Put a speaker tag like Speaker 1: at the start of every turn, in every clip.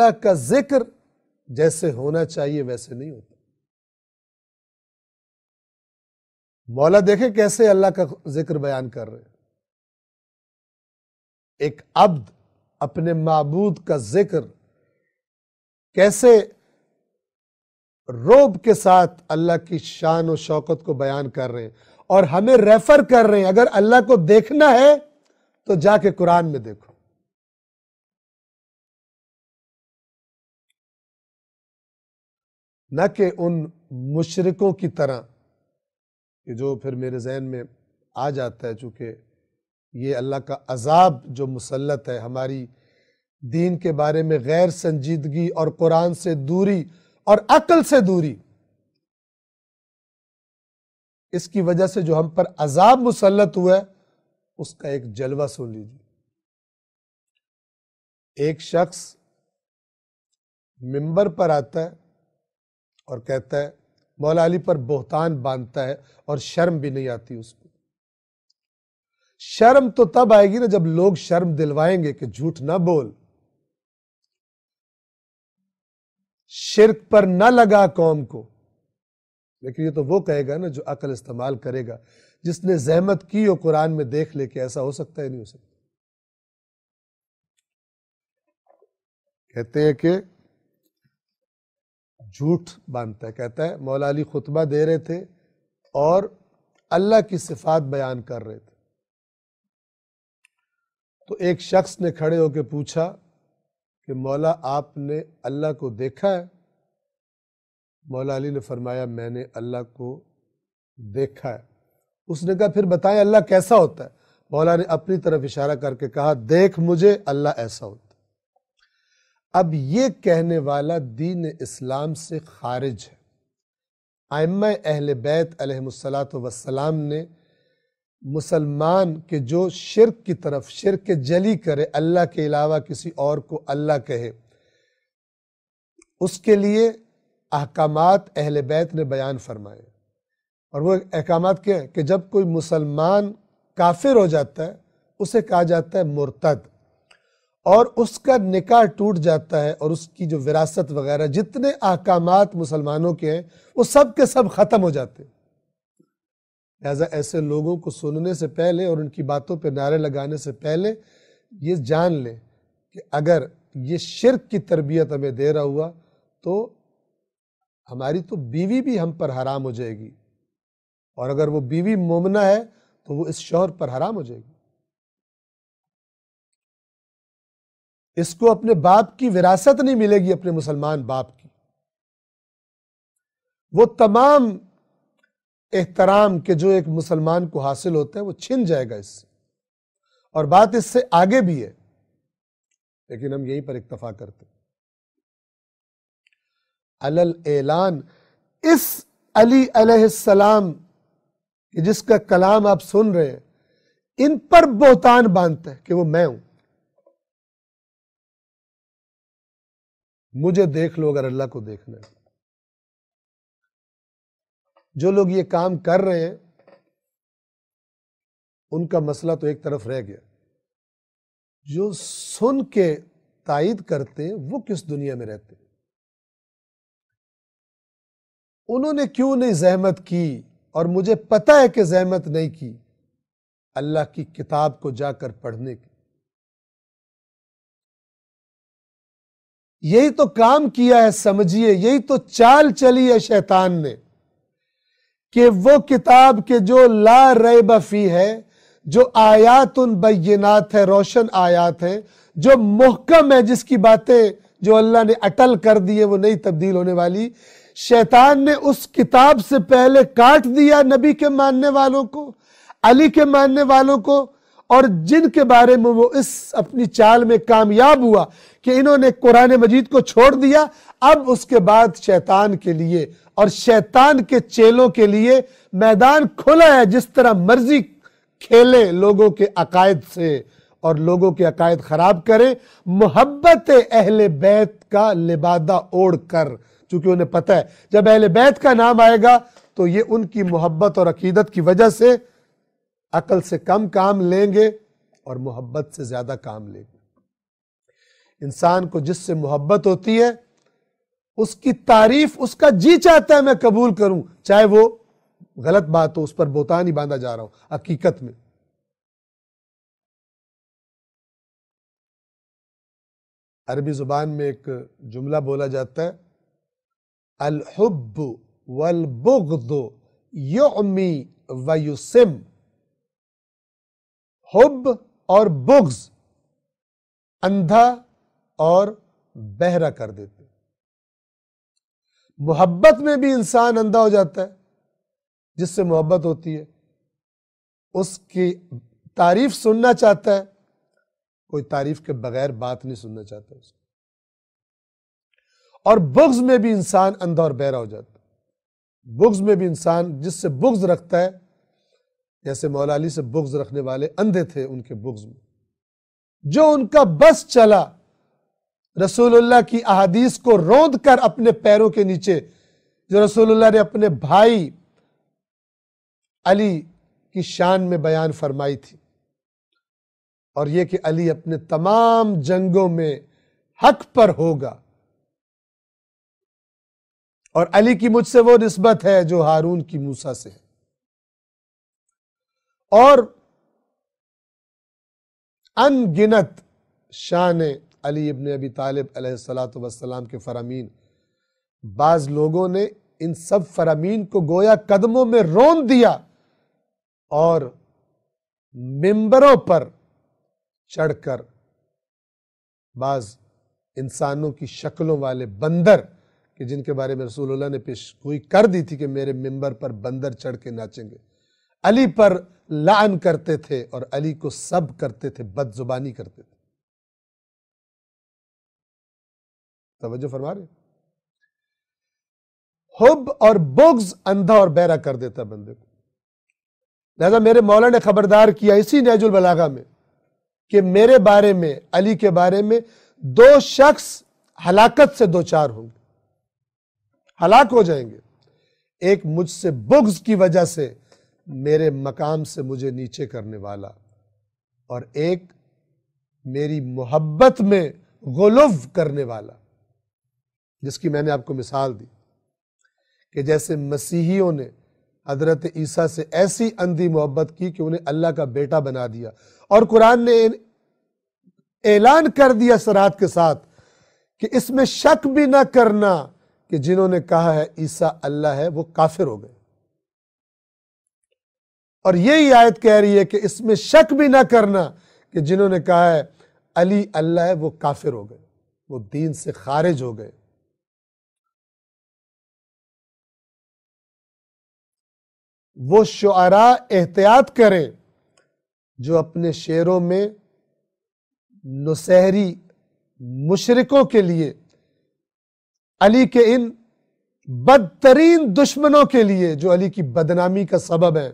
Speaker 1: اللہ کا ذکر جیسے ہونا چاہیے ویسے نہیں ہوتا۔ مولا دیکھیں کیسے اللہ کا ذکر بیان کر رہے ہیں۔ ایک عبد اپنے معبود کا ذکر کیسے رعب کے ساتھ اللہ کی شان و شوکت کو بیان کر رہے ہیں، اور ہمیں ریفر کر رہے ہیں اگر اللہ کو دیکھنا ہے تو جا کے قرآن میں دیکھو۔ نہ کہ ان مشرکوں کی طرح کہ جو پھر میرے ذہن میں آ جاتا ہے، چونکہ یہ اللہ کا عذاب جو مسلط ہے ہماری دین کے بارے میں غیر سنجیدگی اور قرآن سے دوری اور عقل سے دوری، اس کی وجہ سے جو ہم پر عذاب مسلط ہوا ہے اس کا ایک جلوہ سن لیجیے۔ ایک شخص منبر پر آتا ہے اور کہتا ہے، مولا علی پر بہتان باندھتا ہے اور شرم بھی نہیں آتی اس کو۔ شرم تو تب آئے گی نا جب لوگ شرم دلوائیں گے کہ جھوٹ نہ بول، شرک پر نہ لگا قوم کو۔ لیکن یہ تو وہ کہے گا نا جو عقل استعمال کرے گا، جس نے زحمت کی ہو قرآن میں دیکھ لے کہ ایسا ہو سکتا ہے نہیں ہو سکتا۔ کہتے ہیں کہ جھوٹ باندھتا ہے، کہتا ہے مولا علی خطبہ دے رہے تھے اور اللہ کی صفات بیان کر رہے تھے، تو ایک شخص نے کھڑے ہو کے پوچھا کہ مولا آپ نے اللہ کو دیکھا ہے؟ مولا علی نے فرمایا میں نے اللہ کو دیکھا ہے۔ اس نے کہا پھر بتائیں اللہ کیسا ہوتا ہے؟ مولا نے اپنی طرف اشارہ کر کے کہا دیکھ مجھے، اللہ ایسا ہوتا ہے۔ اب یہ کہنے والا دین اسلام سے خارج ہے۔ ائمہ اہل بیت علیہم الصلاۃ والسلام نے مسلمان کے جو شرک کی طرف، شرک جلی کرے، اللہ کے علاوہ کسی اور کو اللہ کہے، اس کے لیے احکامات اہل بیت نے بیان فرمائے۔ اور وہ احکامات کیا ہیں کہ جب کوئی مسلمان کافر ہو جاتا ہے اسے کہا جاتا ہے مرتد، اور اس کا نکاح ٹوٹ جاتا ہے، اور اس کی جو وراثت وغیرہ جتنے احکامات مسلمانوں کے ہیں وہ سب کے سب ختم ہو جاتے ہیں۔ لہذا ایسے لوگوں کو سننے سے پہلے اور ان کی باتوں پہ نعرے لگانے سے پہلے یہ جان لیں کہ اگر یہ شرک کی تربیت ہمیں دے رہا ہوا تو ہماری تو بیوی بھی ہم پر حرام ہو جائے گی، اور اگر وہ بیوی مومنہ ہے تو وہ اس شوہر پر حرام ہو جائے گی۔ اس کو اپنے باپ کی وراثت نہیں ملے گی، اپنے مسلمان باپ کی۔ وہ تمام احترام کے جو ایک مسلمان کو حاصل ہوتا ہے وہ چھن جائے گا اس سے، اور بات اس سے آگے بھی ہے، لیکن ہم یہیں پر اکتفا کرتے ہیں۔ علل اعلان اس علی علیہ السلام جس کا کلام آپ سن رہے ہیں، ان پر بہتان باندھتا ہے کہ وہ میں ہوں۔ مجھے دیکھ لو اگر اللہ کو دیکھنا ہے۔ جو لوگ یہ کام کر رہے ہیں ان کا مسئلہ تو ایک طرف رہ گیا، جو سن کے تائید کرتے ہیں وہ کس دنیا میں رہتے ہیں؟ انہوں نے کیوں نہیں زحمت کی، اور مجھے پتہ ہے کہ زحمت نہیں کی، اللہ کی کتاب کو جا کر پڑھنے کی۔ یہی تو کام کیا ہے، سمجھیے، یہی تو چال چلی ہے شیطان نے، کہ وہ کتاب کے جو لا ریب فی ہے، جو آیات بینات ہے، روشن آیات ہیں، جو محکم ہے، جس کی باتیں جو اللہ نے اٹل کر دی ہے وہ نہیں تبدیل ہونے والی، شیطان نے اس کتاب سے پہلے کاٹ دیا نبی کے ماننے والوں کو، علی کے ماننے والوں کو، اور جن کے بارے میں وہ اس اپنی چال میں کامیاب ہوا کہ انہوں نے قرآن مجید کو چھوڑ دیا، اب اس کے بعد شیطان کے لیے اور شیطان کے چیلوں کے لیے میدان کھلا ہے، جس طرح مرضی کھیلے لوگوں کے عقائد سے اور لوگوں کے عقائد خراب کریں، محبت اہل بیت کا لبادہ اوڑھ کر، چونکہ انہیں پتہ ہے جب اہل بیت کا نام آئے گا تو یہ ان کی محبت اور عقیدت کی وجہ سے عقل سے کم کام لیں گے اور محبت سے زیادہ کام لیں گے۔ انسان کو جس سے محبت ہوتی ہے اس کی تعریف اس کا جی چاہتا ہے میں قبول کروں، چاہے وہ غلط بات ہو، اس پر بہتان ہی باندھا جا رہا ہو حقیقت میں۔ عربی زبان میں ایک جملہ بولا جاتا ہے، الحب والبغض یعمی ویسم، حب اور بغض اندھا اور بہرا کر دیتے۔ محبت میں بھی انسان اندھا ہو جاتا ہے، جس سے محبت ہوتی ہے اس کی تعریف سننا چاہتا ہے، کوئی تعریف کے بغیر بات نہیں سننا چاہتا اس کو۔ اور بغض میں بھی انسان اندھا اور بہرا ہو جاتا ہے۔ بغض میں بھی انسان جس سے بغض رکھتا ہے، جیسے مولا علی سے بغض رکھنے والے اندھے تھے ان کے بغض میں، جو ان کا بس چلا رسول اللہ کی احادیث کو روند کر اپنے پیروں کے نیچے، جو رسول اللہ نے اپنے بھائی علی کی شان میں بیان فرمائی تھی، اور یہ کہ علی اپنے تمام جنگوں میں حق پر ہوگا، اور علی کی مجھ سے وہ نسبت ہے جو ہارون کی موسیٰ سے ہے۔ اور ان گنت شان علی ابن ابی طالب علیہ السلام کے فرامین، بعض لوگوں نے ان سب فرامین کو گویا قدموں میں رون دیا اور ممبروں پر چڑھ کر بعض انسانوں کی شکلوں والے بندر، کہ جن کے بارے میں رسول اللہ نے پیشگوئی کر دی تھی کہ میرے ممبر پر بندر چڑھ کے ناچیں گے، علی پر لعن کرتے تھے اور علی کو سب کرتے تھے، بد زبانی کرتے تھے۔ توجہ فرما رہے؟ حب اور بغض اندھا اور بہرا کر دیتا بندے کو۔ لہذا میرے مولا نے خبردار کیا اسی نہج البلاغہ میں کہ میرے بارے میں، علی کے بارے میں، دو شخص ہلاکت سے دوچار ہوں گے، ہلاک ہو جائیں گے۔ ایک مجھ سے بغض کی وجہ سے میرے مقام سے مجھے نیچے کرنے والا، اور ایک میری محبت میں غلو کرنے والا، جس کی میں نے آپ کو مثال دی کہ جیسے مسیحیوں نے حضرت عیسیٰ سے ایسی اندھی محبت کی کہ انہیں اللہ کا بیٹا بنا دیا، اور قرآن نے اعلان کر دیا صراحت کے ساتھ کہ اس میں شک بھی نہ کرنا کہ جنہوں نے کہا ہے عیسیٰ اللہ ہے وہ کافر ہو گئے۔ اور یہی آیت کہہ رہی ہے کہ اس میں شک بھی نہ کرنا کہ جنہوں نے کہا ہے علی اللہ ہے وہ کافر ہو گئے، وہ دین سے خارج ہو گئے۔ وہ شعراء احتیاط کریں جو اپنے شعروں میں نصیری مشرکوں کے لیے، علی کے ان بدترین دشمنوں کے لیے جو علی کی بدنامی کا سبب ہے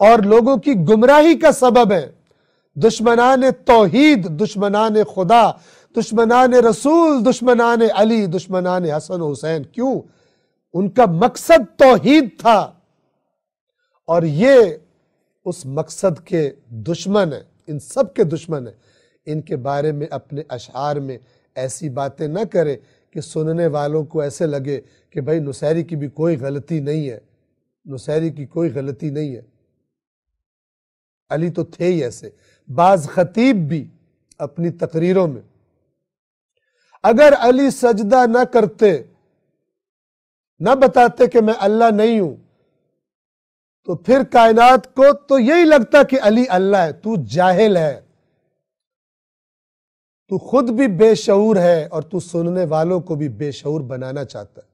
Speaker 1: اور لوگوں کی گمراہی کا سبب ہے، دشمنان توحید، دشمنان خدا، دشمنان رسول، دشمنان علی، دشمنان حسن و حسین۔ کیوں؟ ان کا مقصد توحید تھا، اور یہ اس مقصد کے دشمن ہیں، ان سب کے دشمن ہیں۔ ان کے بارے میں اپنے اشعار میں ایسی باتیں نہ کرے کہ سننے والوں کو ایسے لگے کہ بھائی نصیری کی بھی کوئی غلطی نہیں ہے، نصیری کی کوئی غلطی نہیں ہے، علی تو تھے ہی ایسے۔ بعض خطیب بھی اپنی تقریروں میں اگر علی سجدہ نہ کرتے، نہ بتاتے کہ میں اللہ نہیں ہوں، تو پھر کائنات کو تو یہی لگتا کہ علی اللہ ہے۔ تو جاہل ہے، تو خود بھی بے شعور ہے، اور تو سننے والوں کو بھی بے شعور بنانا چاہتا ہے۔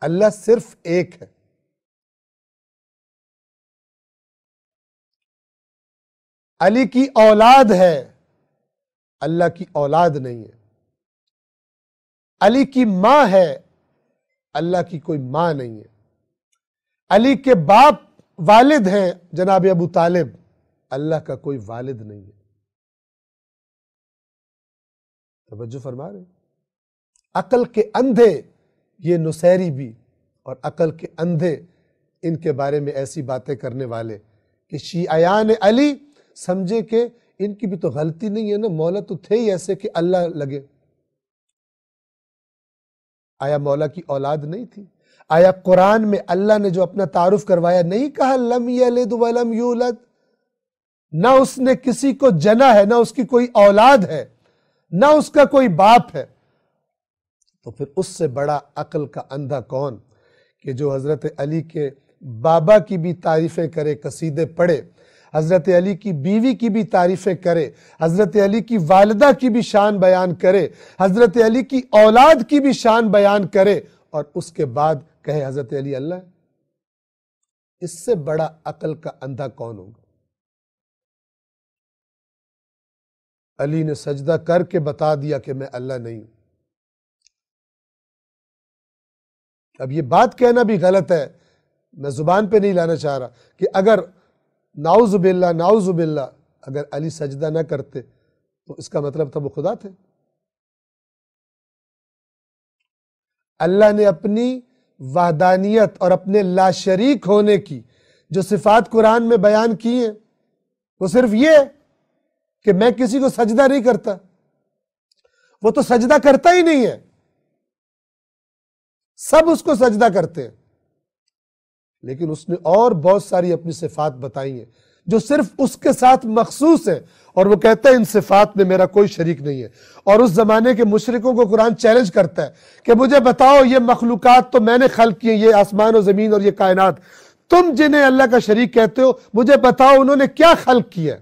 Speaker 1: اللہ صرف ایک ہے۔ علی کی اولاد ہے، اللہ کی اولاد نہیں ہے۔ علی کی ماں ہے، اللہ کی کوئی ماں نہیں ہے۔ علی کے باپ والد ہیں جناب ابو طالب، اللہ کا کوئی والد نہیں ہے۔ توجہ فرما رہے ہیں؟ عقل کے اندھے یہ نصیری بھی، اور عقل کے اندھے ان کے بارے میں ایسی باتیں کرنے والے کہ شیعیان علی سمجھے کہ ان کی بھی تو غلطی نہیں ہے نا، مولا تو تھے ہی ایسے کہ اللہ لگے۔ آیا مولا کی اولاد نہیں تھی؟ آیا قرآن میں اللہ نے جو اپنا تعارف کروایا نہیں کہا لم یلد ولم یولد؟ نہ اس نے کسی کو جنا ہے، نہ اس کی کوئی اولاد ہے، نہ اس کا کوئی باپ ہے۔ تو پھر اس سے بڑا عقل کا اندھا کون کہ جو حضرت علی کے بابا کی بھی تعریفیں کرے، قصیدے پڑھے، حضرت علی کی بیوی کی بھی تعریفیں کرے، حضرت علی کی والدہ کی بھی شان بیان کرے، حضرت علی کی اولاد کی بھی شان بیان کرے، اور اس کے بعد کہے حضرت علی اللہ ہے؟ اس سے بڑا عقل کا اندھا کون ہوگا؟ علی نے سجدہ کر کے بتا دیا کہ میں اللہ نہیں ہوں۔ اب یہ بات کہنا بھی غلط ہے، میں زبان پہ نہیں لانا چاہ رہا کہ اگر نعوذ باللہ اگر علی سجدہ نہ کرتے تو اس کا مطلب تھا وہ خدا تھے۔ اللہ نے اپنی وحدانیت اور اپنے لا شریک ہونے کی جو صفات قرآن میں بیان کی ہیں وہ صرف یہ کہ میں کسی کو سجدہ نہیں کرتا، وہ تو سجدہ کرتا ہی نہیں ہے، سب اس کو سجدہ کرتے ہیں، لیکن اس نے اور بہت ساری اپنی صفات بتائی ہیں جو صرف اس کے ساتھ مخصوص ہیں، اور وہ کہتا ہے ان صفات میں میرا کوئی شریک نہیں ہے۔ اور اس زمانے کے مشرکوں کو قرآن چیلنج کرتا ہے کہ مجھے بتاؤ یہ مخلوقات تو میں نے خلق کی ہیں، یہ آسمان و زمین اور یہ کائنات، تم جنہیں اللہ کا شریک کہتے ہو مجھے بتاؤ انہوں نے کیا خلق کیا ہے۔